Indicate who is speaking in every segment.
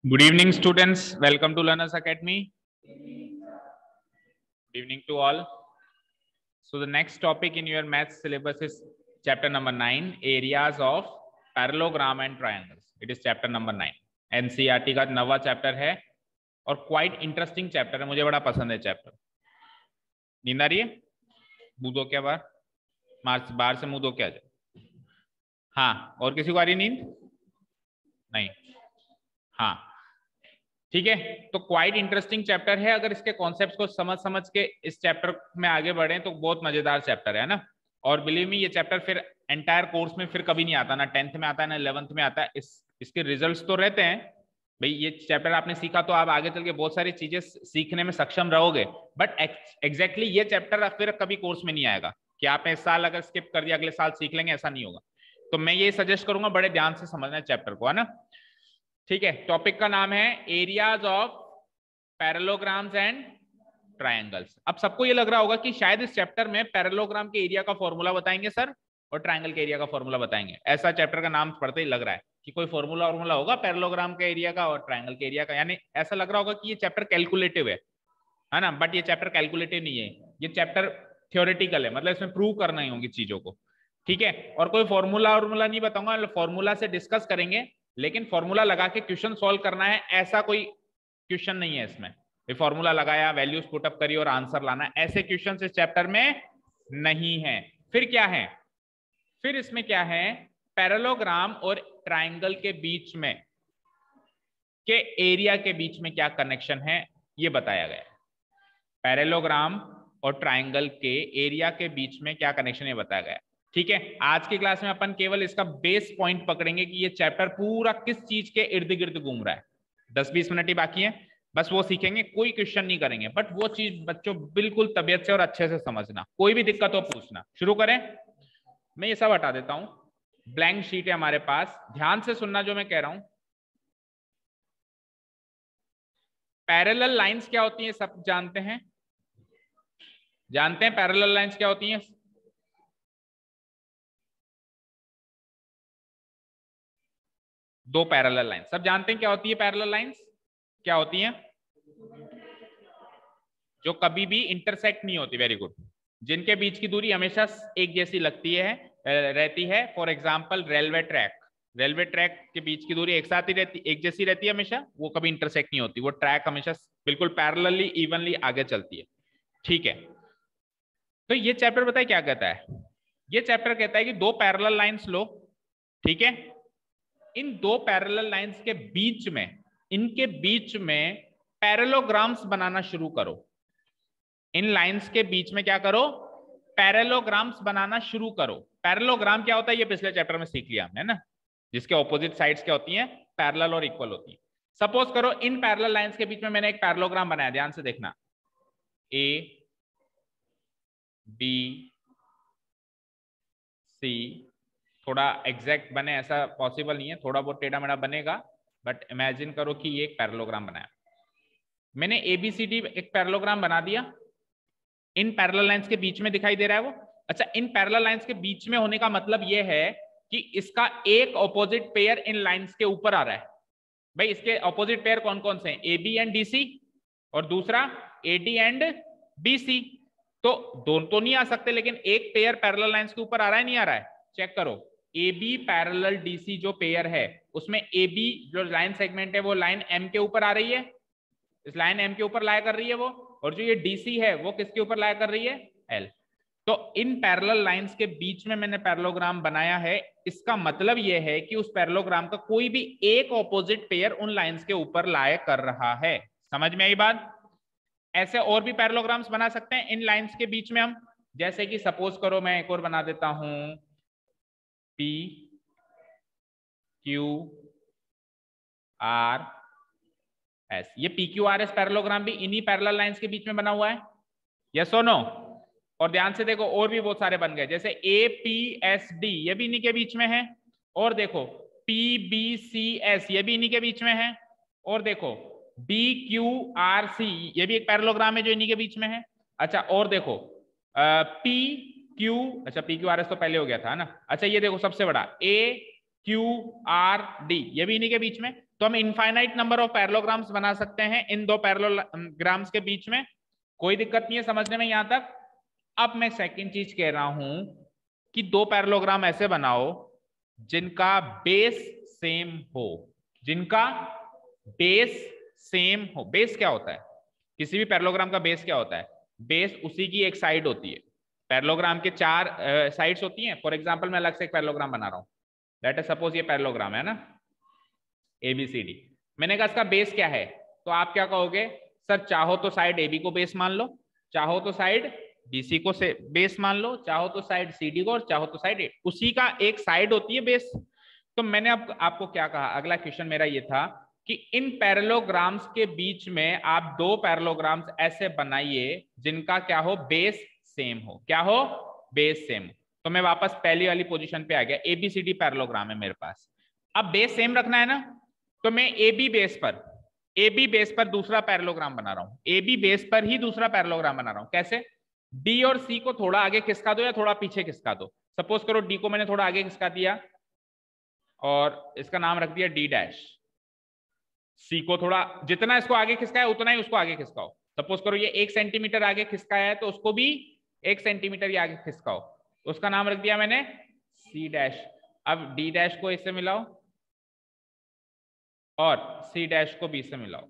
Speaker 1: Good evening, students. Welcome to Learners Academy. Good evening to all. So the next topic in your maths syllabus is chapter number 9, areas of parallelogram and triangles. It is chapter number 9. NCERT का नवा chapter है और quite interesting chapter है, मुझे बड़ा पसंद है chapter. नींद आ रही है? मुंह दो क्या बाहर से मुंह दो क्या जाए। हाँ, और किसी को आ रही नींद? नहीं। हाँ ठीक है, तो क्वाइट इंटरेस्टिंग चैप्टर है। अगर इसके कॉन्सेप्ट्स को समझ के इस चैप्टर में आगे बढ़े तो बहुत मजेदार चैप्टर है ना। और बिलीव मी, ये चैप्टर फिर एंटायर कोर्स में फिर कभी नहीं आता, ना 10th में आता है ना 11th में आता है। इसके रिजल्ट्स तो रहते हैं भाई, ये चैप्टर आपने सीखा तो आप आगे चल के बहुत सारी चीजें सीखने में सक्षम रहोगे, बट एग्जैक्टली ये चैप्टर फिर कभी कोर्स में नहीं आएगा कि आपने इस साल अगर स्किप कर दिया अगले साल सीख लेंगे, ऐसा नहीं होगा। तो मैं ये सजेस्ट करूंगा बड़े ध्यान से समझना चैप्टर को, है ना। ठीक है, टॉपिक का नाम है areas of parallelograms and triangles. अब सबको ये लग रहा होगा कि शायद इस चैप्टर में पैरेललोग्राम के एरिया का फॉर्मूला बताएंगे सर और ट्रायंगल के एरिया का फॉर्मूला बताएंगे। ऐसा चैप्टर का नाम पढ़ते ही लग रहा है कि कोई फॉर्मूला होगा पैरेललोग्राम के एरिया का और ट्रायंगल के एरिया का, यानी ऐसा लग रहा होगा कि ये चैप्टर कैलकुलेटिव है ना। बट ये चैप्टर कैलकुलेटिव नहीं है, ये चैप्टर थ्योरेटिकल है, मतलब इसमें प्रूव करना ही होगी चीजों को। ठीक है, और कोई फॉर्मूला नहीं बताऊंगा, फॉर्मूला से डिस्कस करेंगे, लेकिन फॉर्मूला लगा के क्वेश्चन सॉल्व करना है ऐसा कोई क्वेश्चन नहीं है इसमें। फॉर्मूला लगाया, वैल्यूज पुटअप करी और आंसर लाना, ऐसे क्वेश्चन इस चैप्टर में नहीं है। फिर क्या है? फिर इसमें क्या है? पैरेललोग्राम और ट्रायंगल के बीच में के एरिया के बीच में क्या कनेक्शन है ये बताया गया है। पैरेललोग्राम और ट्रायंगल के एरिया के बीच में क्या कनेक्शन है बताया गया है। ठीक है, आज की क्लास में अपन केवल इसका बेस पॉइंट पकड़ेंगे कि ये चैप्टर पूरा किस चीज के इर्द गिर्द घूम रहा है। 10-20 मिनट ही बाकी है, बस वो सीखेंगे, कोई क्वेश्चन नहीं करेंगे, बट वो चीज बच्चों बिल्कुल तबियत से और अच्छे से समझना, कोई भी दिक्कत हो पूछना। शुरू करें? मैं ये सब हटा देता हूं, ब्लैंक शीट है हमारे पास, ध्यान से सुनना जो मैं कह रहा हूं। पैरेलल लाइंस क्या होती है सब जानते हैं? पैरेलल लाइंस क्या होती हैं? दो पैरेलल लाइंस सब जानते हैं क्या होती है। पैरेलल लाइंस क्या होती हैं? जो कभी भी इंटरसेक्ट नहीं होती। Very good. जिनके बीच की दूरी हमेशा एक जैसी रहती है। फॉर एग्जांपल रेलवे ट्रैक के बीच की दूरी एक साथ ही रहती, एक जैसी रहती है हमेशा, वो कभी इंटरसेक्ट नहीं होती। वो ट्रैक हमेशा बिल्कुल पैरेलली इवनली आगे चलती है। ठीक है, तो ये चैप्टर बताए क्या कहता है? ये चैप्टर कहता है कि दो पैरेलल लाइंस लो, ठीक है, इन दो पैरेलल लाइंस के बीच में, इनके बीच में पैरेललोग्राम्स बनाना शुरू करो। इन लाइंस के बीच में क्या करो? पैरेललोग्राम्स बनाना शुरू करो। पैरेललोग्राम क्या होता है ये पिछले चैप्टर में सीख लिया हमने ना, जिसके ऑपोजिट साइड्स क्या होती हैं? पैरेलल और इक्वल होती हैं। सपोज करो इन पैरेलल लाइंस के बीच में मैंने एक पैरेललोग्राम बनाया, ध्यान से देखना, ए बी सी। थोड़ा एग्जैक्ट बने ऐसा पॉसिबल नहीं है, थोड़ा बहुत टेढ़ा मेढ़ा बनेगा, बट इमेजिन करो कि ये एक पैरेललोग्राम बनाया मैंने। एबीसीडी एक पैरेललोग्राम बना दिया, इन पैरेलल लाइंस के बीच में दिखाई दे रहा है वो। अच्छा, इन पैरेलल लाइंस के बीच में होने का मतलब ये है कि इसका एक ऑपोजिट पेयर इन लाइंस के ऊपर आ रहा है। भाई इसके ऑपोजिट पेयर कौन कौन से हैं? A B and D C, और दूसरा A D and B C. तो दोनों तो नहीं आ सकते, लेकिन एक पेयर पैरेलल लाइंस के ऊपर आ रहा है, नहीं आ रहा है? चेक करो, A B parallel D C जो पेयर है उसमें ए बी जो लाइन सेगमेंट है वो लाइन एम के ऊपर आ रही है, इस लाइन एम के ऊपर लाया कर रही है वो, और जो ये डीसी है वो किसके ऊपर लाया कर रही है? एल। तो इन पैरेलल लाइंस के बीच में मैंने पैरेललोग्राम बनाया है, इसका मतलब यह है कि उस पैरेललोग्राम का कोई भी एक ऑपोजिट पेयर उन लाइंस के ऊपर लाया कर रहा है। समझ में आई बात? ऐसे और भी पैरेललोग्राम्स बना सकते हैं इन लाइंस के बीच में हम, जैसे कि सपोज करो मैं एक और बना देता हूं, पी क्यू आर एस। ये P Q R S parallelogram भी इन्हीं पैरेलल लाइंस के बीच में बना हुआ है, यस और नो? और ध्यान से देखो और भी बहुत सारे बन गए, जैसे ए पी एस डी ये भी इन्हीं के बीच में है, और देखो पी बी सी एस ये भी इन्हीं के बीच में है, और देखो बी क्यू आर सी ये भी एक पैरेललोग्राम है जो इन्हीं के बीच में है। अच्छा, और देखो पी क्यू, अच्छा पी क्यू आर एस तो पहले हो गया था ना। अच्छा ये देखो सबसे बड़ा ए क्यू आर डी ये भी इन्हीं के बीच में। तो हम इनफाइनाइट नंबर ऑफ पैरेललोग्राम्स बना सकते हैं इन दो पैरेललोग्राम्स के बीच में, कोई दिक्कत नहीं है समझने में यहां तक। अब मैं सेकंड चीज कह रहा हूं कि दो पैरेललोग्राम ऐसे बनाओ जिनका बेस सेम हो, जिनका बेस सेम हो। बेस क्या होता है? किसी भी पैरेललोग्राम का बेस क्या होता है? बेस उसी की एक साइड होती है। पैरेललोग्राम के चार साइड्स होती हैं। फॉर एग्जांपल मैं अलग से एक पैरेललोग्राम बना रहा हूं, लेट अस सपोज ये पैरेललोग्राम है ना ABCD। मैंने कहा इसका बेस क्या है, तो आप क्या कहोगे? सर चाहो तो साइड AB को बेस मान लो, चाहो तो साइड BC को से बेस मान लो, चाहो तो साइड CD को, और चाहो तो साइड A। उसी का एक साइड होती है बेस। तो मैंने अब आपको क्या कहा, अगला क्वेश्चन मेरा ये था कि इन पैरेललोग्राम्स के बीच में आप दो पैरेललोग्राम्स ऐसे बनाइए जिनका क्या हो, बेस सेम हो। क्या हो? Base same. तो मैं वापस पहली वाली पोजीशन पे आ गया। ABCD पैरेललोग्राम है मेरे पास। अब बेस सेम रखना है ना, तो मैं AB बेस पर दूसरा पैरेललोग्राम बना रहा हूं। AB बेस पर ही दूसरा पैरेललोग्राम बना रहा हूं। कैसे? D और C को थोड़ा आगे खिसका दो या थोड़ा पीछे खिसका दो। सपोज करो D को मैंने थोड़ा आगे खिसका दिया और इसका नाम रख दिया D'। C को थोड़ा, जितना इसको आगे खिसकाया उतना ही उसको आगे खिसकाओ। सपोज करो ये 1 सेंटीमीटर आगे खिसकाया है तो उसको भी 1 सेंटीमीटर ही आगे खिसकाओ। उसका नाम रख दिया मैंने C'। अब D' को इससे मिलाओ और C' को B से मिलाओ।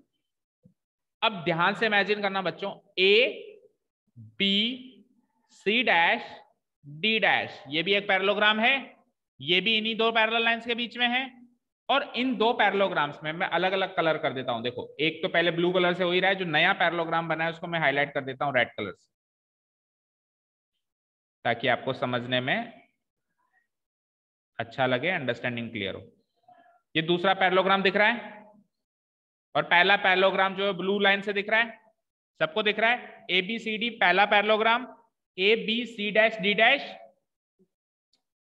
Speaker 1: अब ध्यान से इमेजिन करना बच्चों, A B C' D', ये भी एक पैरेललोग्राम है, ये भी इन्हीं दो पैरेलल लाइंस के बीच में है। और इन दो पैरेललोग्राम्स में मैं अलग अलग कलर कर देता हूं। देखो एक तो पहले ब्लू कलर से हो ही रहा है, जो नया पैरेललोग्राम बना है उसको मैं हाईलाइट कर देता हूं रेड कलर से, ताकि आपको समझने में अच्छा लगे, अंडरस्टैंडिंग क्लियर हो। ये दूसरा पैरेललोग्राम दिख रहा है और पहला पैरेललोग्राम जो है ब्लू लाइन से दिख रहा है, सबको दिख रहा है। ABCD पहला पैरेललोग्राम, ABC', D'।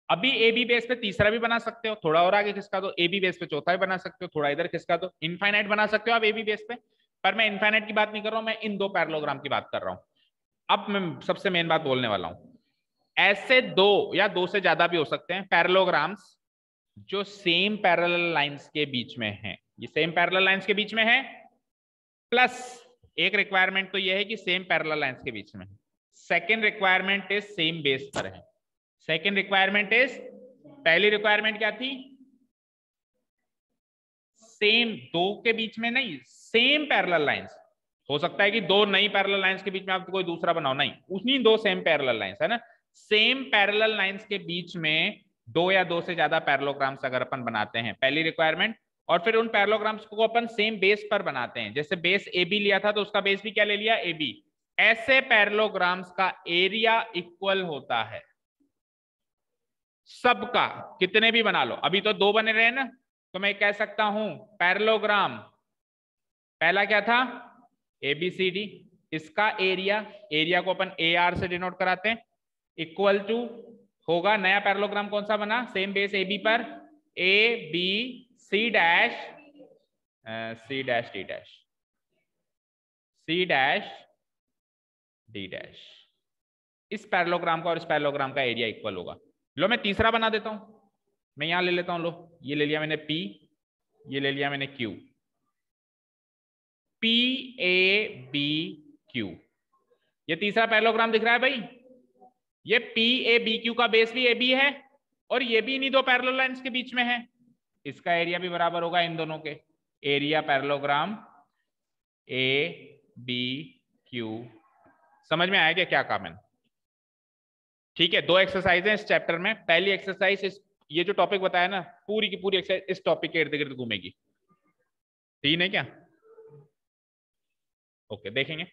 Speaker 1: अभी AB बेस पे तीसरा भी बना सकते हो, थोड़ा और आगे खिसका दो। AB बेस पे चौथा भी बना सकते हो, थोड़ा इधर खिसका दो। इनफाइनाइट बना सकते हो आप AB बेस पे, पर मैं इनफाइनाइट की बात नहीं कर रहा हूं, मैं इन दो पैरेललोग्राम की बात कर रहा हूं। अब मैं सबसे मेन बात बोलने वाला हूं। ऐसे दो या दो से ज्यादा भी हो सकते हैं पैरेललोग्राम्स जो सेम पैरेलल लाइंस के बीच में हैं। ये सेम पैरेलल लाइंस के बीच में है, प्लस एक रिक्वायरमेंट तो ये है कि सेम पैरेलल लाइंस के बीच में है। Second requirement is same base पर है। सेकेंड रिक्वायरमेंट इज, पहली रिक्वायरमेंट क्या थी? सेम, दो के बीच में नहीं, सेम पैरेलल लाइंस। हो सकता है कि दो नई पैरेलल लाइंस के बीच में आप कोई दूसरा बनाओ, नहीं, उन्हीं दो सेम पैरेलल लाइंस है ना। सेम पैरेलल लाइंस के बीच में दो या दो से ज्यादा पैरेललोग्राम्स अगर अपन बनाते हैं, पहली रिक्वायरमेंट। और फिर उन पैरेललोग्राम्स को अपन सेम बेस पर बनाते हैं। जैसे बेस AB लिया था तो उसका बेस भी क्या ले लिया? AB। ऐसे पैरेललोग्राम्स का एरिया इक्वल होता है सबका, कितने भी बना लो। अभी तो दो बने रहे ना, तो मैं कह सकता हूं पैरेललोग्राम पहला क्या था? ABCD। इसका एरिया, एरिया को अपन AR से डिनोट कराते हैं, इक्वल टू होगा, नया पैरेललोग्राम कौन सा बना सेम बेस AB पर? ABC' D'। इस पैरेललोग्राम का और इस पैरेललोग्राम का एरिया इक्वल होगा। लो मैं तीसरा बना देता हूं, मैं यहां ले लेता हूं। लो ये ले लिया मैंने P, ये ले लिया मैंने Q। PABQ, ये तीसरा पैरेललोग्राम दिख रहा है भाई। ये PABQ का बेस भी AB है और ये भी इन्हीं दो पैरेलल लाइंस के बीच में है। इसका एरिया भी बराबर होगा इन दोनों के। Area parallelogram ABQ। समझ में आया क्या कहा मैंने? ठीक है, दो एक्सरसाइज है इस चैप्टर में। पहली एक्सरसाइज इस, ये जो टॉपिक बताया ना, पूरी की पूरी एक्सरसाइज इस टॉपिक के इर्द गिर्द घूमेगी। ठीक है क्या? ओके, देखेंगे।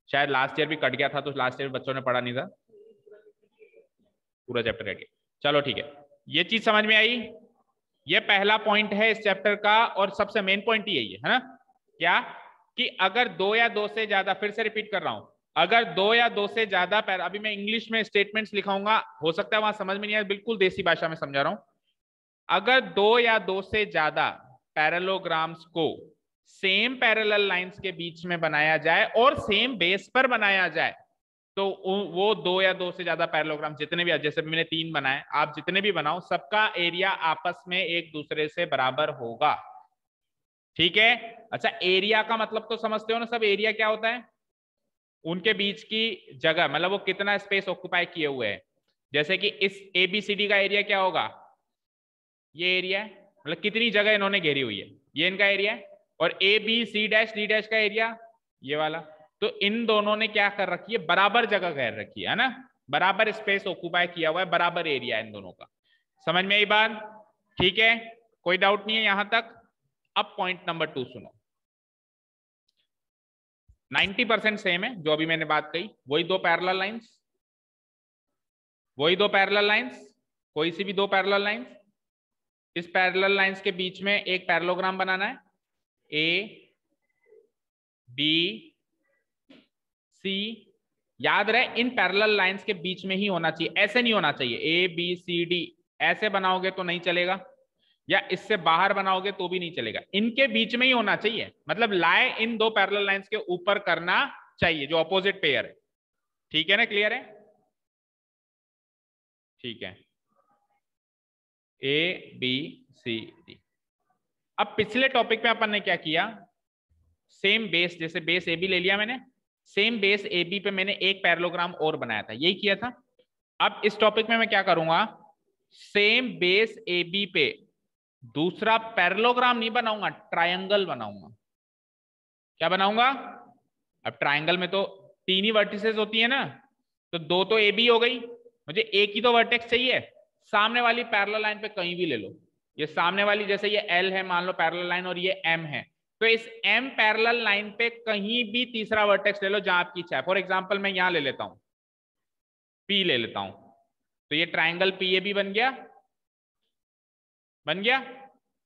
Speaker 1: शायद लास्ट ईयर भी कट गया था, तो लास्ट ईयर बच्चों ने पढ़ा नहीं था, पूरा चैप्टर कट गया। चलो ठीक है, ये चीज समझ में आई। ये पहला पॉइंट है इस चैप्टर का और सबसे मेन पॉइंट ही यही है ना, क्या कि अगर दो या दो से ज्यादा, फिर से रिपीट कर रहा हूं, अगर दो या दो से ज्यादा अभी मैं इंग्लिश में स्टेटमेंट्स लिखाऊंगा, हो सकता है वहां समझ में नहीं आए, बिल्कुल देसी भाषा में समझा रहा हूं। अगर दो या दो से ज्यादा पैरेललोग्राम्स को सेम पैरेलल लाइंस के बीच में बनाया जाए और सेम बेस पर बनाया जाए, तो वो दो या दो से ज्यादा पैरेललोग्राम जितने भी, जैसे मैंने 3 बनाए, आप जितने भी बनाओ, सबका एरिया आपस में एक दूसरे से बराबर होगा। ठीक है। अच्छा, एरिया का मतलब तो समझते हो ना सब, एरिया क्या होता है? उनके बीच की जगह, मतलब वो कितना स्पेस ऑक्यूपाई किए हुए हैं। जैसे कि इस ABCD का एरिया क्या होगा? ये एरिया है, मतलब कितनी जगह इन्होंने घेरी हुई है, ये इनका एरिया है। और ABC'D' का एरिया ये वाला। तो इन दोनों ने क्या कर रखी है? बराबर जगह घेर रखी है ना, बराबर स्पेस ऑक्यूपाई किया हुआ है, बराबर एरिया है इन दोनों का। समझ में आई बात? ठीक है, कोई डाउट नहीं है यहां तक। अब पॉइंट नंबर 2 सुनो। 90% सेम है जो अभी मैंने बात कही, वही दो पैरेलल लाइंस, वही दो पैरेलल लाइंस, कोई सी भी दो पैरेलल लाइंस। इस पैरेलल लाइंस के बीच में एक पैरेललोग्राम बनाना है, ABC। याद रहे इन पैरेलल लाइंस के बीच में ही होना चाहिए, ऐसे नहीं होना चाहिए ABCD। ऐसे बनाओगे तो नहीं चलेगा, या इससे बाहर बनाओगे तो भी नहीं चलेगा, इनके बीच में ही होना चाहिए। मतलब लाए इन दो पैरेलल लाइंस के ऊपर करना चाहिए, जो अपोजिट पेयर है। ठीक है ना, क्लियर है? ठीक है, ABCD। अब पिछले टॉपिक में अपन ने क्या किया? सेम बेस, जैसे बेस AB ले लिया मैंने, सेम बेस AB पे मैंने एक पैरेललोग्राम और बनाया था, यही किया था। अब इस टॉपिक में मैं क्या करूंगा? सेम बेस AB पे दूसरा पैरेललोग्राम नहीं बनाऊंगा, ट्रायंगल बनाऊंगा। क्या बनाऊंगा? अब ट्रायंगल में तो 3 ही वर्टिसेस होती है ना, तो 2 तो AB हो गई, मुझे एक ही तो वर्टेक्स चाहिए। सामने वाली पैरेलल लाइन पे कहीं भी ले लो, ये सामने वाली, जैसे ये L है मान लो पैरेलल लाइन, और ये M है, तो इस M पैरेलल लाइन पे कहीं भी तीसरा वर्टेक्स ले लो जहां आपकी इच्छा है। फॉर एग्जांपल मैं यहां ले लेता हूं, P ले लेता हूं, तो ये ट्राइंगल PAB बन गया, बन गया।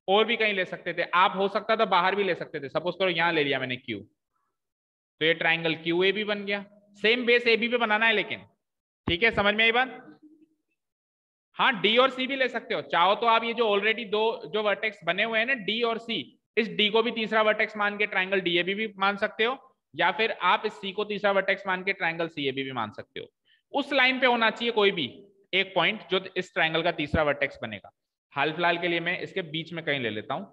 Speaker 1: और भी कहीं ले सकते थे आप, हो सकता था बाहर भी ले सकते थे, सपोज करो यहां ले लिया मैंने Q, तो ये ट्राइंगल QAB बन गया। सेम बेस AB पे बनाना है लेकिन, ठीक है, समझ में आई बात? हाँ, D और C भी ले सकते हो, चाहो तो आप ये जो ऑलरेडी दो जो वर्टेक्स बने हुए हैं ना D और C, इस D को भी तीसरा वर्टेक्स मान के ट्राइंगल DAB भी मान सकते हो, या फिर आप इस C को तीसरा वर्टेक्स मान के ट्राइंगल CAB भी मान सकते हो। उस लाइन पे होना चाहिए कोई भी एक पॉइंट जो इस ट्राइंगल का तीसरा वर्टेक्स बनेगा। हाल फिलहाल के लिए मैं इसके बीच में कहीं ले लेता हूं।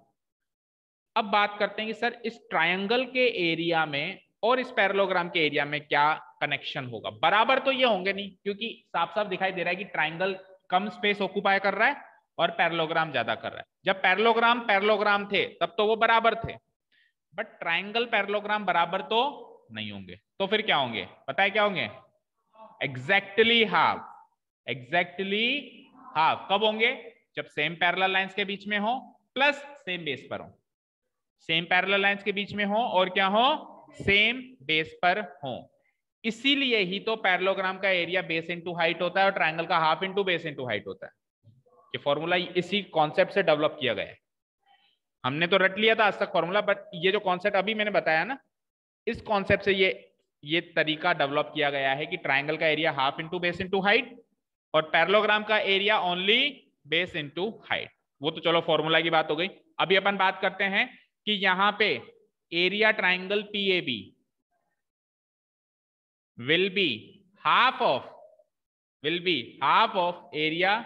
Speaker 1: अब बात करते हैं कि सर इस ट्राइंगल के एरिया में और इस पैरेललोग्राम के एरिया में क्या कनेक्शन होगा? बराबर तो ये होंगे नहीं, क्योंकि साफ साफ दिखाई दे रहा है कि ट्राइंगल कम स्पेस ऑक्यूपाई कर रहा है और पैरेललोग्राम ज्यादा कर रहा है। जब पैरेललोग्राम पैरेललोग्राम थे तब तो वो बराबर थे, बट ट्राइंगल पैरेललोग्राम बराबर तो नहीं होंगे, तो फिर क्या होंगे? पता है क्या होंगे? Exactly half. एग्जैक्टली हाफ कब होंगे? जब सेम पैरेलल लाइंस के बीच में हो प्लस सेम बेस पर हो, सेम पैरेलल लाइंस के बीच में हो और क्या हो? सेम बेस पर हो। इसीलिए ही तो पैरेललोग्राम का एरिया बेस इनटू हाइट होता है और ट्रायंगल का half into base into height होता है। ये फॉर्मूला इसी कॉन्सेप्ट से डेवलप किया गया है। हमने तो रट लिया था आज तक फॉर्मूला, बट ये जो कॉन्सेप्ट अभी मैंने बताया ना, इस कॉन्सेप्ट से ये तरीका डेवलप किया गया है कि ट्राइंगल का area half into base into height और पैरेललोग्राम का area only base into height. वो तो चलो फॉर्मूला की बात हो गई। अभी अपन बात करते हैं कि यहां पे area triangle PAB will be half of area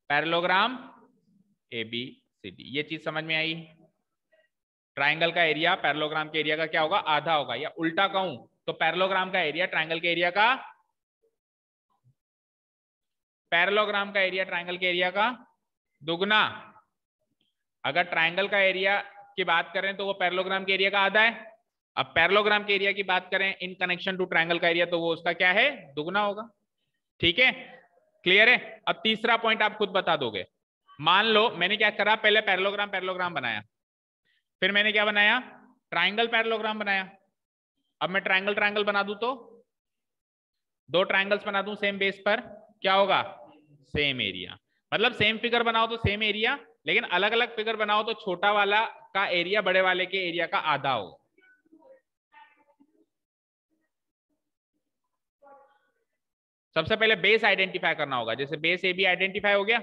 Speaker 1: parallelogram ABCD। ये चीज समझ में आई? ट्राइंगल का एरिया पैरेललोग्राम के एरिया का क्या होगा? आधा होगा, या उल्टा कहूं तो पैरेललोग्राम का एरिया ट्राइंगल के एरिया का, पैरेललोग्राम का एरिया ट्राइंगल के एरिया का दुगना। अगर ट्राइंगल का एरिया की बात करें तो वो पैरेललोग्राम के एरिया का आधा है। अब पैरेललोग्राम के एरिया की बात करें इन कनेक्शन टू ट्राइंगल का एरिया, तो वो उसका क्या है? दुगना होगा। ठीक है, क्लियर है? अब तीसरा पॉइंट आप खुद बता दोगे। मान लो मैंने क्या करा, पहले पैरेललोग्राम बनाया, फिर मैंने क्या बनाया? ट्राइंगल पैरेललोग्राम बनाया। अब मैं ट्राइंगल बना दूं तो दो ट्राइंगल्स बना दूं सेम बेस पर, क्या होगा? Same area. मतलब सेम फिगर बनाओ तो सेम एरिया, लेकिन अलग अलग फिगर बनाओ तो छोटा वाला का एरिया बड़े वाले के एरिया का आधा होगा। सबसे पहले बेस आइडेंटिफाई करना होगा, जैसे बेस AB आइडेंटिफाई हो गया।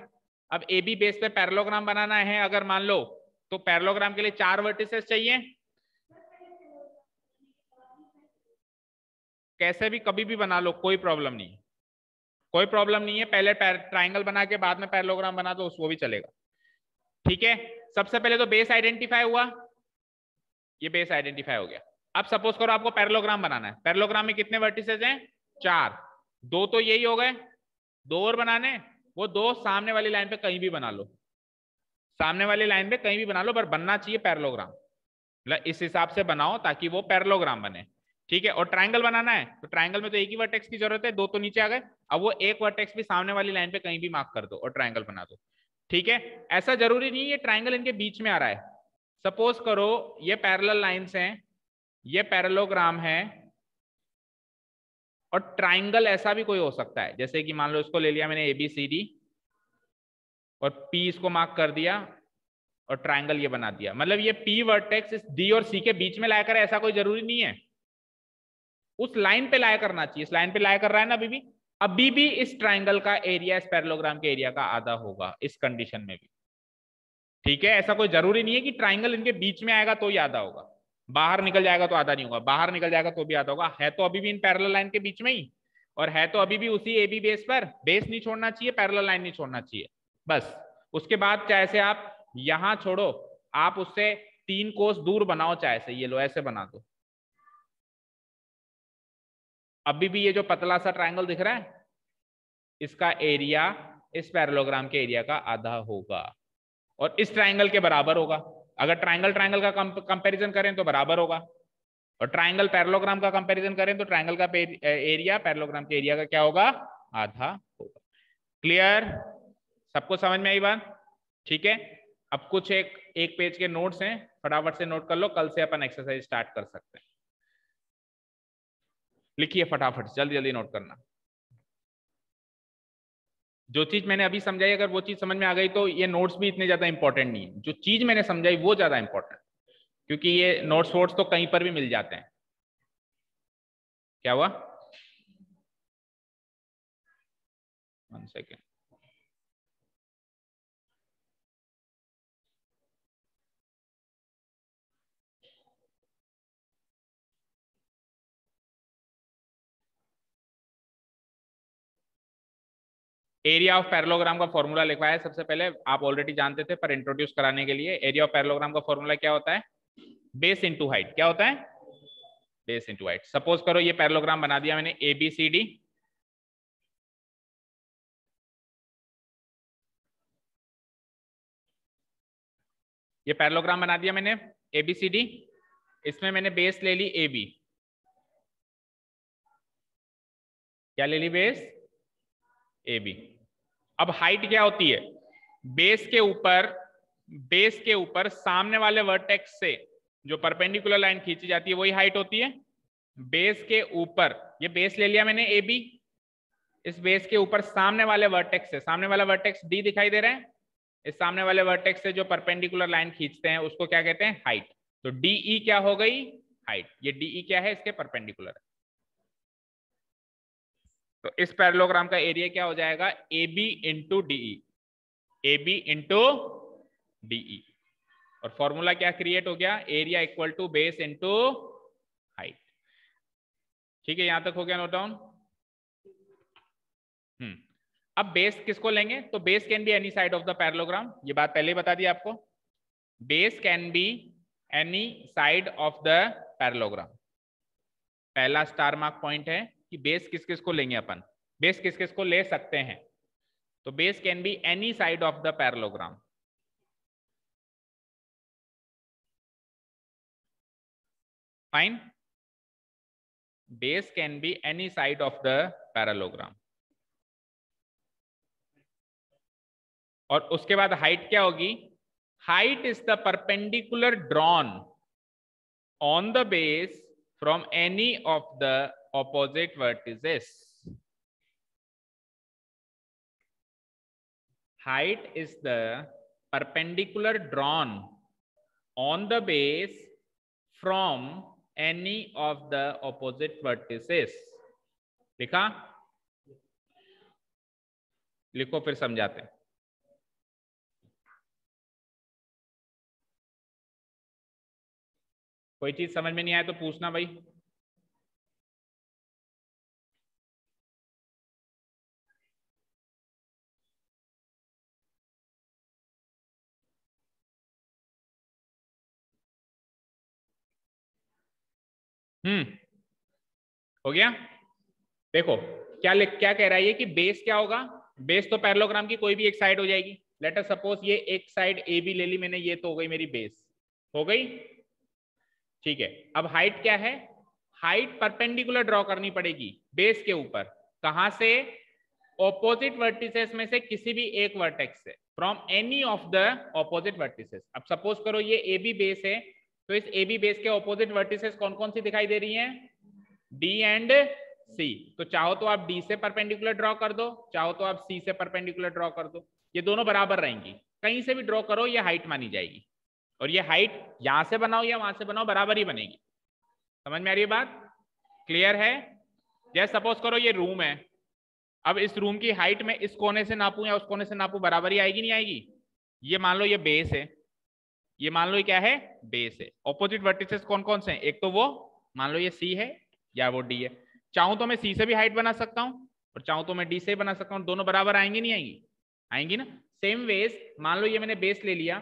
Speaker 1: अब AB बेस पे पैरेललोग्राम बनाना है अगर मान लो, तो पैरेललोग्राम के लिए 4 वर्टिसेस चाहिए। कैसे भी कभी भी बना लो, कोई प्रॉब्लम नहीं, कोई प्रॉब्लम नहीं है। पहले ट्राइंगल बना के बाद में पैरेललोग्राम बना दो, उसको भी चलेगा। ठीक है, सबसे पहले तो बेस आइडेंटिफाई हुआ, ये बेस आइडेंटिफाई हो गया। अब सपोज करो आपको पैरेललोग्राम बनाना है। पैरेललोग्राम में कितने वर्टिसेस हैं? 4। 2 तो यही हो गए, 2 और बनाने, वो 2 सामने वाली लाइन पे कहीं भी बना लो, सामने वाली लाइन पे कहीं भी बना लो, पर बनना चाहिए पैरेललोग्राम। मतलब इस हिसाब से बनाओ ताकि वो पैरेललोग्राम बने, ठीक है। और ट्राइंगल बनाना है तो ट्राइंगल में तो एक ही वर्टेक्स की जरूरत है, 2 तो नीचे आ गए। अब वो एक वर्टेक्स भी सामने वाली लाइन पे कहीं भी मार्क कर दो और ट्राइंगल बना दो, ठीक है। ऐसा जरूरी नहीं है ट्राइंगल इनके बीच में आ रहा है। सपोज करो ये पैरेलल लाइंस हैं, ये पैरेललोग्राम है, और ट्राइंगल ऐसा भी कोई हो सकता है, जैसे कि मान लो इसको ले लिया मैंने ABCD और P इसको मार्क कर दिया और ट्राइंगल ये बना दिया। मतलब ये P वर्टेक्स इस D और C के बीच में लाया करे ऐसा कोई जरूरी नहीं है, उस लाइन पे लाया करना चाहिए। इस लाइन पे लाया कर रहा है ना अभी भी इस ट्राइंगल का एरिया इस पैरेललोग्राम के एरिया का आधा होगा इस कंडीशन में भी, ठीक है। ऐसा कोई जरूरी नहीं है कि ट्राइंगल इनके बीच में आएगा तो ही आधा होगा, बाहर निकल जाएगा तो आधा नहीं होगा, बाहर निकल जाएगा तो भी आधा होगा। है तो अभी भी इन पैरेलल लाइन के बीच में ही, और है तो अभी भी उसी AB बेस पर। बेस नहीं छोड़ना चाहिए, पैरेलल लाइन नहीं छोड़ना चाहिए, बस। उसके बाद चाहे से आप यहां छोड़ो, आप उससे 3 कोस दूर बनाओ, चाहे से ये लो ऐसे बना दो, अभी भी ये जो पतला सा ट्राइंगल दिख रहा है इसका एरिया इस पैरेललोग्राम के एरिया का आधा होगा और इस ट्राइंगल के बराबर होगा। अगर ट्राइंगल ट्राइंगल का कंपैरिजन करें तो बराबर होगा, और ट्राइंगल पैरेललोग्राम का कंपैरिजन करें तो ट्राइंगल का एरिया पैरेललोग्राम के एरिया का क्या होगा? आधा होगा। क्लियर? सबको समझ में आई बात? ठीक है। अब कुछ एक पेज के नोट्स हैं, फटाफट से नोट कर लो, कल से अपन एक्सरसाइज स्टार्ट कर सकते हैं। लिखिए फटाफट, जल्दी जल्दी नोट करना। जो चीज मैंने अभी समझाई अगर वो चीज समझ में आ गई तो ये नोट्स भी इतने ज्यादा इंपॉर्टेंट नहीं है, जो चीज मैंने समझाई वो ज्यादा इंपॉर्टेंट, क्योंकि ये नोट्स वोट्स तो कहीं पर भी मिल जाते हैं। क्या हुआ? 1 सेकेंड। एरिया ऑफ पैरेललोग्राम का फॉर्मूला लिखा है सबसे पहले, आप ऑलरेडी जानते थे पर इंट्रोड्यूस कराने के लिए। एरिया ऑफ पैरेललोग्राम का फॉर्मूला क्या होता है? Base into height. क्या होता है? Base into height. सपोज करो ये पैरेललोग्राम बना दिया मैंने ABCD, ये पैरेललोग्राम बना दिया मैंने ABCD, इसमें मैंने बेस ले ली AB। क्या ले ली? Base AB। अब हाइट क्या होती है? बेस के ऊपर सामने वाले वर्टेक्स से जो परपेंडिकुलर लाइन खींची जाती है वही हाइट होती है। बेस के ऊपर, ये बेस ले लिया मैंने AB, इस बेस के ऊपर सामने वाले वर्टेक्स से, सामने वाला वर्टेक्स D दिखाई दे रहा है, इस सामने वाले वर्टेक्स से जो परपेंडिकुलर लाइन खींचते हैं उसको क्या कहते हैं? हाइट। तो DE क्या हो गई? हाइट। ये DE क्या है? इसके परपेंडिकुलर है। तो इस पैरेललोग्राम का एरिया क्या हो जाएगा? AB into DE। AB into DE। और फॉर्मूला क्या क्रिएट हो गया? Area equal to base into height. ठीक है, यहां तक हो गया नोट डाउन? अब बेस किसको लेंगे? तो base can be any side of the parallelogram, ये बात पहले ही बता दी आपको। Base can be any side of the parallelogram. पहला स्टार मार्क पॉइंट है कि बेस किस किस को लेंगे अपन, बेस किस किस को ले सकते हैं। तो base can be any side of the parallelogram. Fine. Base can be any side of the parallelogram. और उसके बाद हाइट क्या होगी? Height is the perpendicular drawn on the base from any of the opposite vertices. Height is the perpendicular drawn on the base from any of the opposite vertices. लिखा? लिखो फिर समझाते हैं। कोई चीज समझ में नहीं आया तो पूछना भाई। हो गया। देखो क्या कह रहा है ये कि बेस क्या होगा, बेस तो पैरेललोग्राम की कोई भी एक साइड हो जाएगी। लेट अस सपोज ये एक साइड ए बी ले ली मैंने, ये तो हो गई मेरी बेस, हो गई, ठीक है। अब हाइट क्या है, हाइट परपेंडिकुलर ड्रॉ करनी पड़ेगी बेस के ऊपर, कहां से, ऑपोजिट वर्टिसेस में से किसी भी एक वर्टेक्स से, from any of the opposite vertices. अब सपोज करो ये ए बी बेस है, तो इस ए बी बेस के ऑपोजिट वर्टिसेस कौन कौन सी दिखाई दे रही हैं, डी एंड सी। तो चाहो तो आप डी से परपेंडिकुलर ड्रॉ कर दो, चाहो तो आप सी से परपेंडिकुलर ड्रॉ कर दो, ये दोनों बराबर रहेंगी, कहीं से भी ड्रॉ करो ये हाइट मानी जाएगी। और ये हाइट यहां से बनाओ या वहां से बनाओ बराबर ही बनेगी। समझ में आ रही है बात, क्लियर है। जैसे सपोज करो ये रूम है, अब इस रूम की हाइट में इस कोने से नापूं या उस कोने से नापूं बराबर ही आएगी नहीं आएगी। ये मान लो ये बेस है, ये मान लो ये क्या है, बेस है। ऑपोजिट वर्टिसेस कौन कौन से हैं, एक तो वो मान लो ये सी है या वो डी है। चाहूं तो मैं सी से भी हाइट बना सकता हूं और चाहूं तो मैं डी से बना सकता हूं, दोनों बराबर आएंगी नहीं आएंगी, आएंगी ना। सेम वेज मान लो ये मैंने बेस ले लिया,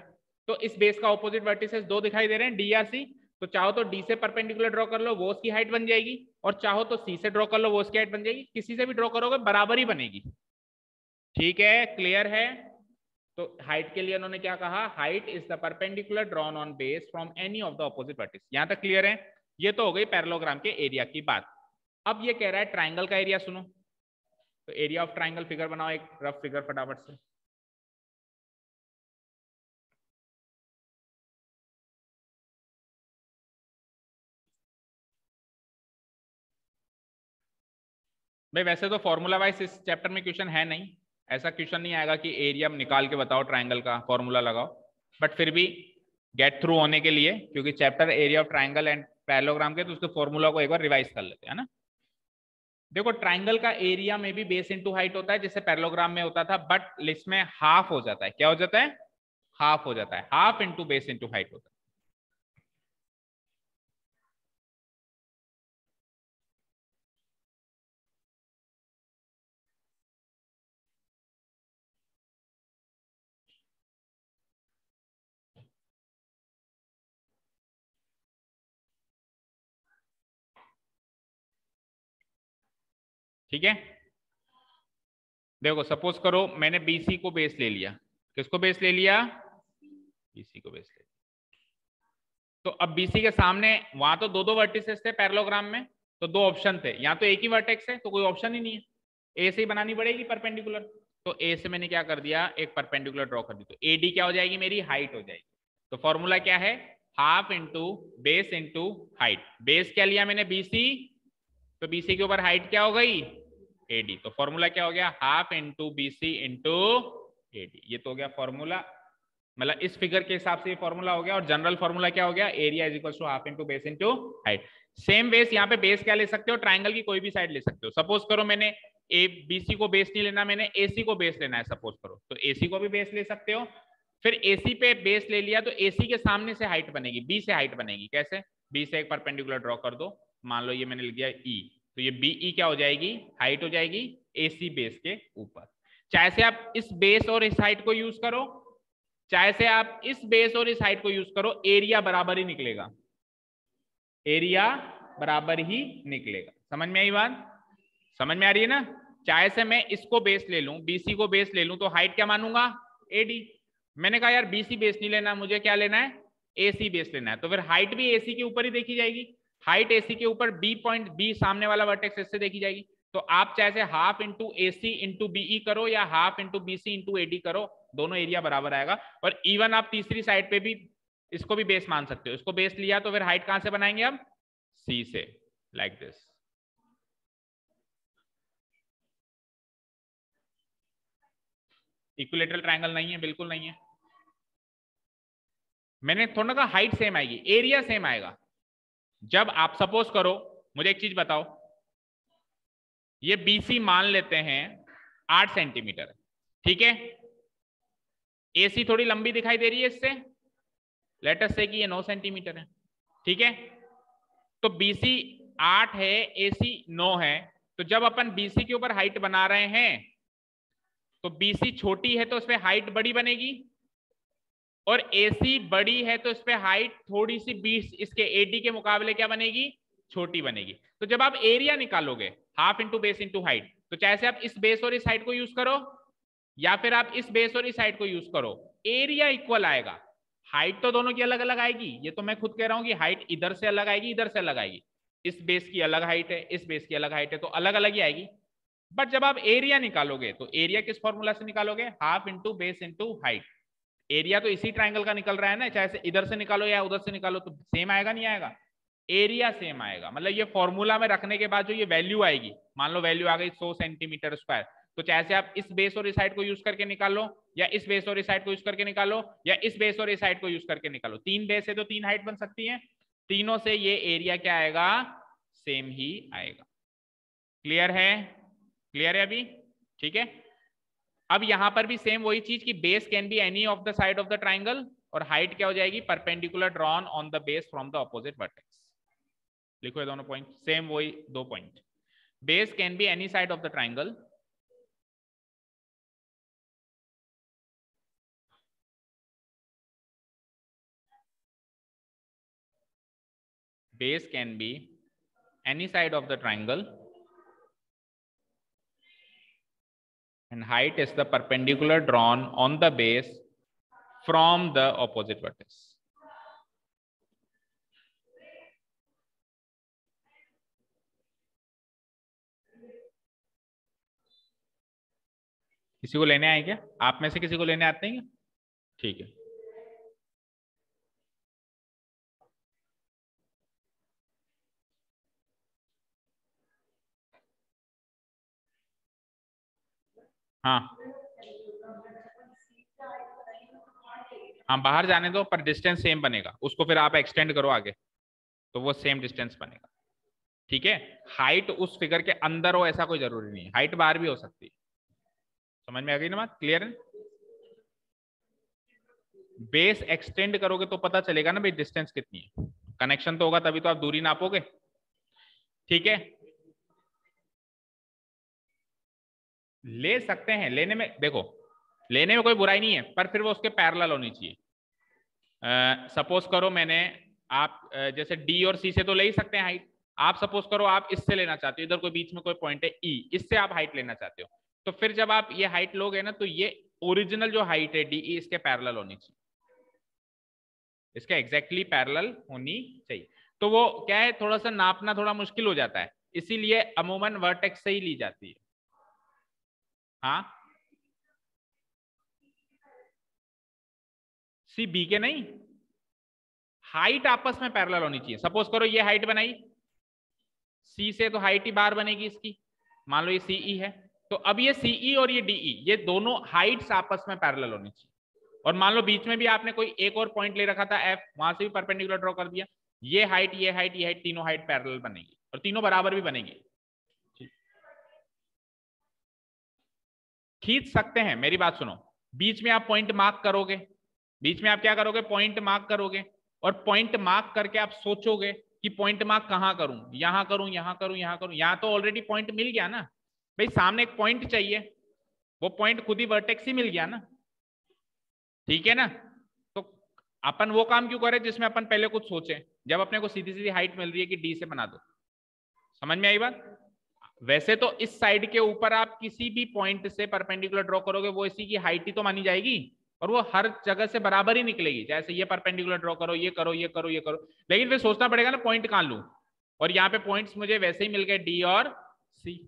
Speaker 1: तो इस बेस का ऑपोजिट वर्टिसेस दो दिखाई दे रहे हैं, डी या सी। तो चाहो तो डी से परपेंडिकुलर ड्रॉ कर लो, वो उसकी हाइट बन जाएगी, और चाहो तो सी से ड्रॉ कर लो, वो उसकी हाइट बन जाएगी। किसी से भी ड्रॉ करोगे बराबर ही बनेगी, ठीक है, क्लियर है। तो हाइट के लिए उन्होंने क्या कहा, height is the perpendicular drawn on base from any of the opposite vertex. यहां तक क्लियर है। ये तो हो गई पैरेललोग्राम के एरिया की बात। अब ये कह रहा है ट्राइंगल का एरिया सुनो, तो एरिया ऑफ ट्राइंगल फिगर बनाओ, एक रफ फिगर फटाफट से। भाई वैसे तो फॉर्मूला वाइज इस चैप्टर में क्वेश्चन है नहीं, ऐसा क्वेश्चन नहीं आएगा कि एरिया निकाल के बताओ ट्राइंगल का फॉर्मूला लगाओ, बट फिर भी गेट थ्रू होने के लिए, क्योंकि chapter area of triangle and parallelogram के, तो उसके फॉर्मूला को एक बार रिवाइज कर लेते हैं ना। देखो ट्राइंगल का एरिया में भी बेस इनटू हाइट होता है जैसे पैरेललोग्राम में होता था, बट इसमें हाफ हो जाता है। क्या हो जाता है, हाफ हो जाता है, half into base into height होता है। ठीक है, देखो सपोज करो मैंने बीसी को बेस ले लिया, किसको बेस ले लिया, बीसी को बेस ले लिया। तो अब बीसी के सामने वहां तो दो दो वर्टिसेस थे पैरेललोग्राम में, तो दो ऑप्शन थे, यहाँ तो एक ही वर्टेक्स है तो कोई ऑप्शन ही नहीं है, ए से ही बनानी पड़ेगी परपेंडिकुलर। तो ए से मैंने क्या कर दिया, एक परपेंडिकुलर ड्रॉ कर दी, तो एडी क्या हो जाएगी, मेरी हाइट हो जाएगी। तो फॉर्मूला क्या है, half into base into height. Base क्या लिया मैंने, बीसी, तो बीसी के ऊपर हाइट क्या हो गई, एडी। तो फॉर्मूला क्या हो गया, half into BC into AD. ये तो हो गया फॉर्मूला, मतलब इस फिगर के हिसाब से ये फॉर्मूला हो गया। और जनरल फॉर्मूला क्या हो गया, area is equal to half into base into height. Same base यहाँ पे बेस क्या ले सकते हो, ट्राइंगल की कोई भी साइड ले सकते हो। सपोज करो मैंने ए बीसी को बेस नहीं लेना, मैंने एसी को बेस लेना है सपोज करो, तो एसी को भी बेस ले सकते हो। फिर एसी पे बेस ले लिया तो एसी के सामने से हाइट बनेगी, बी से हाइट बनेगी। कैसे, बी से एक परपेंडिकुलर ड्रॉ कर दो, मान लो ये मैंने लिख दिया ई, तो ये बीई क्या हो जाएगी, हाइट हो जाएगी एसी बेस के ऊपर। चाहे से आप इस बेस और इस हाइट को यूज करो, चाहे से आप इस बेस और इस हाइट को यूज करो, एरिया बराबर ही निकलेगा, एरिया बराबर ही निकलेगा। समझ में आई बात, समझ में आ रही है ना। चाहे से मैं इसको बेस ले लूं, बीसी को बेस ले लूं, तो हाइट क्या मानूंगा, एडी। मैंने कहा यार बीसी बेस नहीं लेना, मुझे क्या लेना है, एसी बेस लेना है, तो फिर हाइट भी एसी के ऊपर ही देखी जाएगी। हाइट एसी के ऊपर बी पॉइंट, बी सामने वाला वर्टेक्स इससे देखी जाएगी। तो आप चाहे से half into AC into BE करो या half into BC into AD करो, दोनों एरिया बराबर आएगा। और इवन आप तीसरी साइड पे भी इसको भी बेस मान सकते हो, इसको बेस लिया तो फिर हाइट कहां से बनाएंगे अब, सी से, लाइक दिस। इक्विलेटरल ट्रायंगल नहीं है, बिल्कुल नहीं है। मैंने थोड़ा कहा हाइट सेम आएगी, एरिया सेम आएगा। जब आप सपोज करो, मुझे एक चीज बताओ, ये बीसी मान लेते हैं 8 सेंटीमीटर, ठीक है। एसी थोड़ी लंबी दिखाई दे रही है इससे, लेट अस से कि ये 9 सेंटीमीटर है, ठीक है। तो बीसी 8 है, एसी 9 है, तो जब अपन बीसी के ऊपर हाइट बना रहे हैं तो बीसी छोटी है तो उस पर हाइट बड़ी बनेगी, और एसी बड़ी है तो इस पे हाइट थोड़ी सी 20 इसके एडी के मुकाबले क्या बनेगी, छोटी बनेगी। तो जब आप एरिया निकालोगे half into base into height, तो चाहे से आप इस बेस और इस हाइट को यूज करो या फिर आप इस बेस और इस हाइट को यूज करो, एरिया इक्वल आएगा। हाइट तो दोनों की अलग अलग आएगी, ये तो मैं खुद कह रहा हूं कि हाइट इधर से अलग आएगी, इधर से अलग आएगी। इस बेस की अलग हाइट है, इस बेस की अलग हाइट है, तो अलग अलग ही आएगी। बट जब आप एरिया निकालोगे तो एरिया किस फॉर्मूला से निकालोगे? Half into base into height. Area तो इसी ट्राइंगल का निकल रहा है ना, चाहे से इधर से निकालो या उधर से निकालो तो सेम आएगा नहीं आएगा? एरिया सेम आएगा। मतलब ये फॉर्मूला में रखने के बाद जो ये वैल्यू आएगी, मान लो वैल्यू आ गई 100 सेंटीमीटर स्क्वायर, तो चाहे से आप इस बेस और इस हाइट को यूज करके निकालो या इस बेस और इस हाइट को यूज करके निकालो या इस बेस और इस हाइट को यूज करके निकालो, 3 बेस है तो 3 हाइट बन सकती है, तीनों से ये एरिया क्या आएगा? सेम ही आएगा। क्लियर है? क्लियर है अभी? ठीक है। अब यहां पर भी सेम वही चीज कि base can be any of the side of the triangle, और हाइट क्या हो जाएगी? Perpendicular drawn on the base from the opposite vertex. लिखो ये दोनों पॉइंट, सेम वही 2 point. Base can be any side of the triangle, base can be any side of the triangle and height is the perpendicular drawn on the base from the opposite vertex. किसी को लेने आए क्या? आप में से किसी को लेने आते हैं क्या? ठीक है। हाँ हाँ, बाहर जाने दो, पर डिस्टेंस सेम बनेगा, उसको फिर आप एक्सटेंड करो आगे तो वो सेम डिस्टेंस बनेगा। ठीक है। हाइट उस फिगर के अंदर हो ऐसा कोई जरूरी नहीं है, हाइट बाहर भी हो सकती है। समझ में आ गई ना बात? क्लियर है? बेस एक्सटेंड करोगे तो पता चलेगा ना भाई डिस्टेंस कितनी है, कनेक्शन तो होगा तभी तो आप दूरी नापोगे। ठीक है, ले सकते हैं, लेने में देखो, लेने में कोई बुराई नहीं है, पर फिर वो उसके पैरेलल होनी चाहिए। सपोज करो मैंने आप जैसे डी और सी से तो ले ही सकते हैं हाइट, आप सपोज करो आप इससे लेना चाहते हो, इधर कोई बीच में कोई पॉइंट है ई, इससे आप हाइट लेना चाहते हो, तो फिर जब आप ये हाइट लोगे ना तो ये ओरिजिनल जो हाइट है डी ई इसके पैरेलल होनी चाहिए, इसके एग्जैक्टली पैरेलल होनी चाहिए। तो वो क्या है, थोड़ा सा नापना थोड़ा मुश्किल हो जाता है, इसीलिए अमूमन वर्टेक्स से ही ली जाती है। हाँ, सी बी के नहीं, हाइट आपस में पैरेलल होनी चाहिए। सपोज करो ये हाइट बनाई सी से, तो हाइट ही बार बनेगी इसकी, मान लो ये सीई है, तो अब ये सीई और ये डीई ये दोनों हाइट्स आपस में पैरेलल होनी चाहिए। और मान लो बीच में भी आपने कोई एक और पॉइंट ले रखा था एफ, वहां से भी परपेंडिकुलर ड्रॉ कर दिया, ये हाइट ये हाइट ये हाइट तीनों हाइट पैरेलल बनेगी और तीनों बराबर भी बनेगी। खींच सकते हैं, मेरी बात सुनो, बीच में आप पॉइंट मार्क करोगे, बीच में आप क्या करोगे? पॉइंट मार्क करोगे, और पॉइंट मार्क करके आप सोचोगे कि पॉइंट मार्क कहां करूं, यहां करूं यहां करूं यहां करूं, यहां तो ऑलरेडी पॉइंट मिल गया ना भाई, सामने एक पॉइंट चाहिए, वो पॉइंट खुद ही वर्टेक्स ही मिल गया ना। ठीक है ना? तो अपन वो काम क्यों करें जिसमें अपन पहले कुछ सोचे, जब अपने को सीधी सीधी हाइट मिल रही है कि डी से बना दो। समझ में आई बात? वैसे तो इस साइड के ऊपर आप किसी भी पॉइंट से परपेंडिकुलर ड्रॉ करोगे वो इसी की हाइट ही तो मानी जाएगी, और वो हर जगह से बराबर ही निकलेगी, जैसे ये परपेंडिकुलर ड्रॉ करो, ये करो ये करो ये करो, लेकिन फिर सोचना पड़ेगा ना पॉइंट कहां लूं, और यहाँ पे पॉइंट्स मुझे वैसे ही मिल गए डी और सी।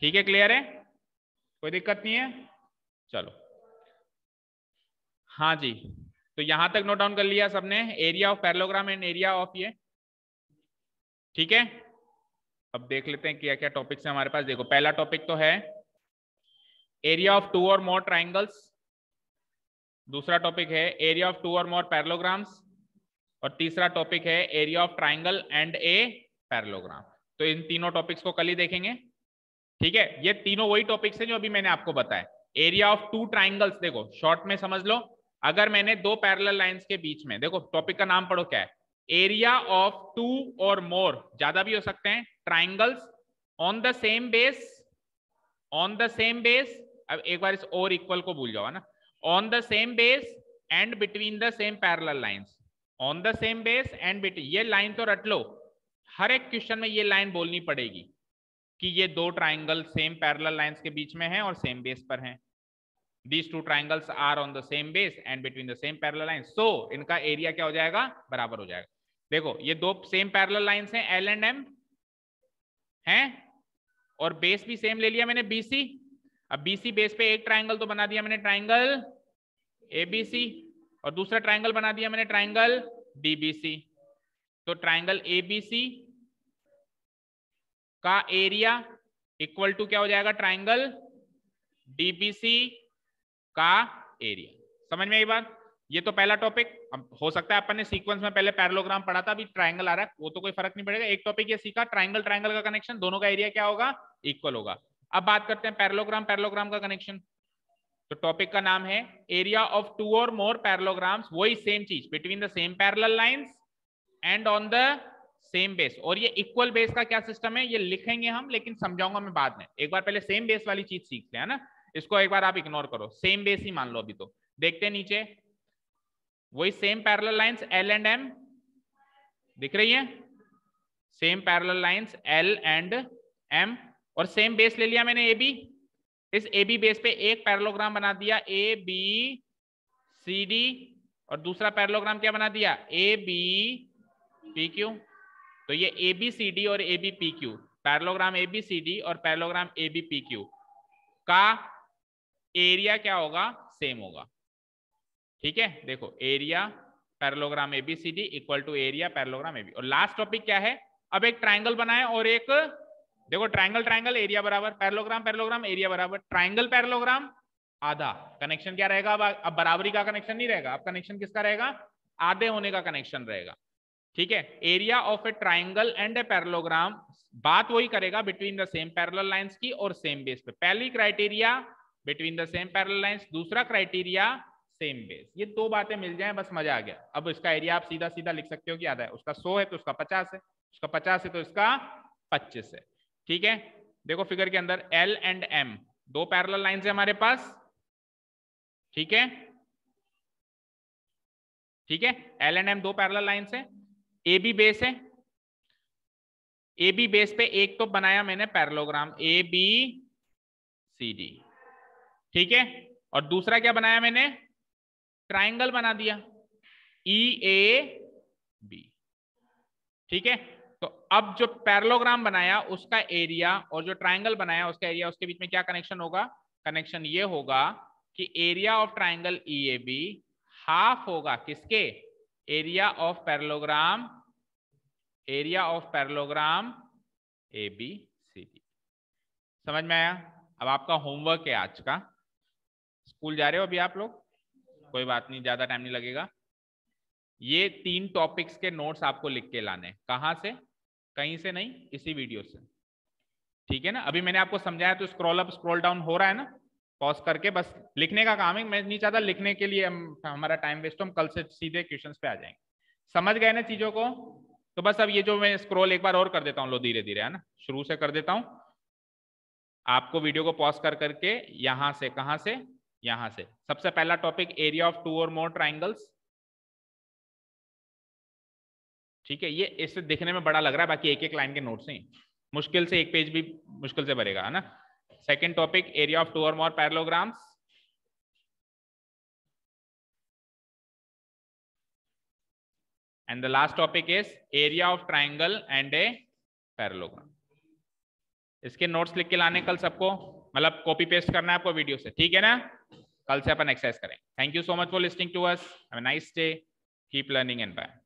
Speaker 1: ठीक है, क्लियर है? कोई दिक्कत नहीं है? चलो हाँ जी, तो यहां तक नोट डाउन कर लिया सबने, area of parallelogram and area of ये। ठीक है, अब देख लेते हैं क्या क्या टॉपिक्स है हमारे पास। देखो पहला टॉपिक तो है एरिया ऑफ 2 और मोर ट्राइंगल्स, दूसरा टॉपिक है एरिया ऑफ 2 और मोर पैरेललोग्राम्स, और तीसरा टॉपिक है area of triangle and a parallelogram. तो इन तीनों टॉपिक्स को कल ही देखेंगे। ठीक है, ये तीनों वही टॉपिक्स हैं जो अभी मैंने आपको बताया। एरिया ऑफ 2 ट्राइंगल्स, देखो शॉर्ट में समझ लो, अगर मैंने 2 पैरेलल लाइंस के बीच में, देखो टॉपिक का नाम पढ़ो क्या है, एरिया ऑफ 2 और मोर, ज्यादा भी हो सकते हैं, triangles on the same base, on the same base, अब एक बार इस और इक्वल को भूल जाओ ना, on the same base and between the same parallel lines, on the same base and between, ये लाइन तो रट लो, हर एक क्वेश्चन में ये लाइन बोलनी पड़ेगी कि ये दो ट्राइंगल सेम पैरेलल लाइंस के बीच में हैं और सेम बेस पर हैं। These two triangles are on the same base and between the same parallel lines. So इनका एरिया क्या हो जाएगा, बराबर हो जाएगा। देखो ये दो सेम पैरेलल लाइंस हैं L एंड M हैं, और बेस भी सेम ले लिया मैंने BC। अब BC बेस पे एक ट्राइंगल तो बना दिया मैंने, ट्राइंगल ABC, और दूसरा ट्राइंगल बना दिया मैंने, ट्राइंगल DBC। तो ट्राइंगल ABC का एरिया इक्वल टू क्या हो जाएगा, ट्राइंगल DBC का एरिया। समझ में आई बात? ये तो पहला टॉपिक। अब हो सकता है अपन ने सीक्वेंस में पहले पैरेललोग्राम पढ़ा था, अभी ट्राइंगल आ रहा है, वो तो कोई फर्क नहीं पड़ेगा। एक टॉपिक ये सीखा, ट्राइंगल ट्राइंगल का कनेक्शन, दोनों का एरिया क्या होगा, इक्वल होगा। अब बात करते हैं पैरेललोग्राम पैरेललोग्राम का कनेक्शन। तो टॉपिक का नाम है एरिया ऑफ टू और मोर पैरेललोग्राम्स, वही सेम चीज, between the same parallel lines and on the same base. और ये इक्वल बेस का क्या सिस्टम है ये लिखेंगे हम, लेकिन समझाऊंगा मैं बाद में। एक बार पहले सेम बेस वाली चीज सीखते हैं ना, इसको एक बार आप इग्नोर करो, सेम बेस ही मान लो अभी। तो देखते हैं नीचे, वही same parallel lines L and M दिख रही है, same parallel lines L and M, और सेम बेस ले लिया मैंने AB। इस AB बेस पे एक पैरेललोग्राम बना दिया ABCD, और दूसरा पैरेललोग्राम क्या बना दिया, ABPQ। तो ये ABCD और ABPQ, पैरेललोग्राम ABCD और पैरेललोग्राम ABPQ का एरिया क्या होगा, सेम होगा। ठीक है, देखो area parallelogram ABCD equal to area parallelogram AB। और लास्ट टॉपिक क्या है, अब एक ट्राइंगल बनाए और एक, देखो ट्राइंगल ट्राइंगल एरिया बराबर, पैरेललोग्राम पैरेललोग्राम एरिया बराबर, ट्राइंगल पैरेललोग्राम आधा। कनेक्शन क्या रहेगा, अब बराबरी का कनेक्शन नहीं रहेगा, अब कनेक्शन किसका रहेगा, आधे होने का कनेक्शन रहेगा। ठीक है, area of A triangle and a parallelogram, बात वही करेगा between the same parallel lines की और सेम बेस पे। पहली criteria between the same parallel lines, दूसरा क्राइटेरिया सेम बेस। ये दो बातें मिल जाएं बस मजा आ गया। अब इसका एरिया आप सीधा सीधा लिख सकते हो कि आधा है, उसका 100 है तो उसका 50 है, उसका 50 है तो इसका 25 है। ठीक है, देखो फिगर के अंदर L एंड M दो पैरेलल लाइंस है हमारे पास। ठीक है, ठीक है, L एंड M दो पैरेलल लाइंस है, AB बेस है, AB बेस पे एक तो बनाया मैंने पैरेललोग्राम ABCD। ठीक है, और दूसरा क्या बनाया मैंने, ट्राइंगल बना दिया EAB। ठीक है, तो अब जो पैरेललोग्राम बनाया उसका एरिया और जो ट्राइंगल बनाया उसका एरिया, उसके बीच में क्या कनेक्शन होगा, कनेक्शन ये होगा कि area of triangle EAB half होगा किसके, एरिया ऑफ पैरेललोग्राम ABCD। समझ में आया? अब आपका होमवर्क है आज का, स्कूल जा रहे हो अभी आप लोग, कोई बात नहीं, ज्यादा टाइम नहीं लगेगा। ये 3 टॉपिक्स के नोट्स आपको लिख के लाने, कहां से, कहीं से नहीं, इसी वीडियो से। ठीक है ना, अभी मैंने आपको समझाया तो स्क्रॉल अप स्क्रॉल डाउन हो रहा है ना, पॉज करके बस लिखने का काम है। मैं नहीं चाहता लिखने के लिए हमारा टाइम वेस्ट हो, हम कल से सीधे क्वेश्चंस पे आ जाएंगे। समझ गए ना चीजों को? तो बस अब ये जो मैं स्क्रॉल एक बार और कर देता हूँ, लो धीरे धीरे, है ना, शुरू से कर देता हूँ। आपको वीडियो को पॉज कर करके यहां से, कहां से, यहां से, सबसे पहला टॉपिक एरिया ऑफ 2 और मोर ट्राइंगल्स। ठीक है, ये इससे दिखने में बड़ा लग रहा है, बाकी एक एक लाइन के नोट्स हैं, मुश्किल से एक पेज भी मुश्किल से भरेगा, है ना। सेकंड टॉपिक एरिया ऑफ 2 और more parallelograms. And the last topic is area of triangle and a parallelogram. इसके नोट्स लिख के लाने कल सबको, मतलब कॉपी पेस्ट करना है आपको वीडियो से। ठीक है ना, कल से अपन एक्सरसाइज करें। Thank you so much for listening to us, have a nice day, keep learning and bye.